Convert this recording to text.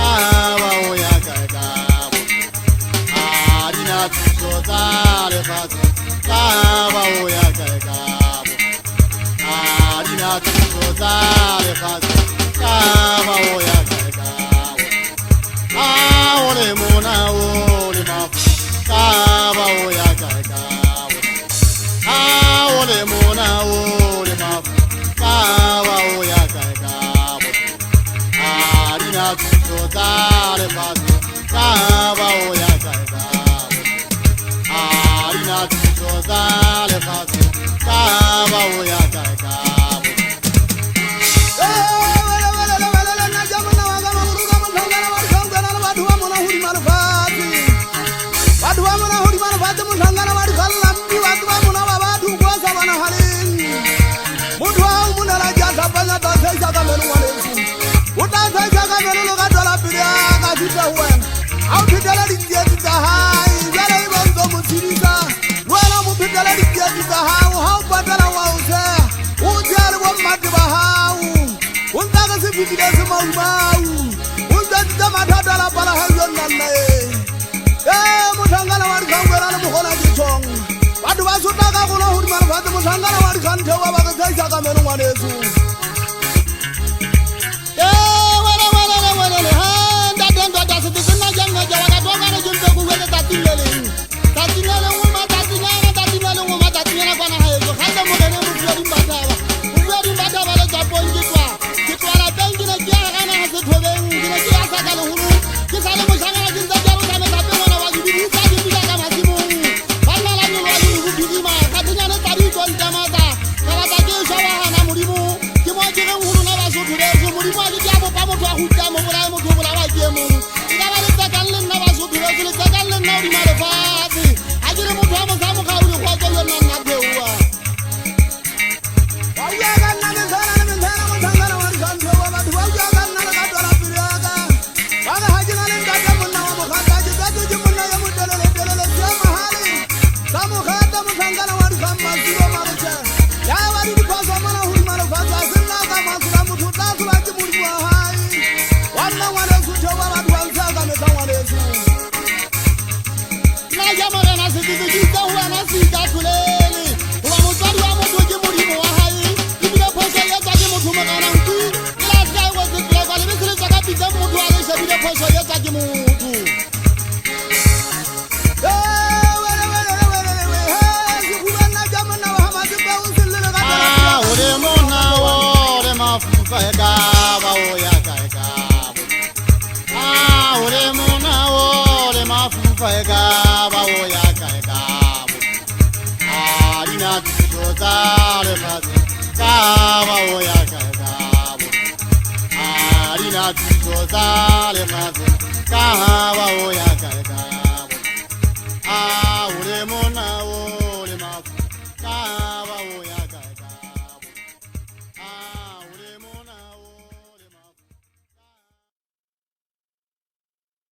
Kaba oya kaba, arina tuzozale fasi. Kaba oya kaba, arina tuzozale fasi. Kaba oya kaba, ole mona ole mafu. Kaba oya kaba, ole mona ole mafu. Kaba oya kaba. Arina tuzozale fasi. Kaba oya kaba, arina tuzozale fasi. Kaba oya kaba. Kaba oya kaba, arina tuzozale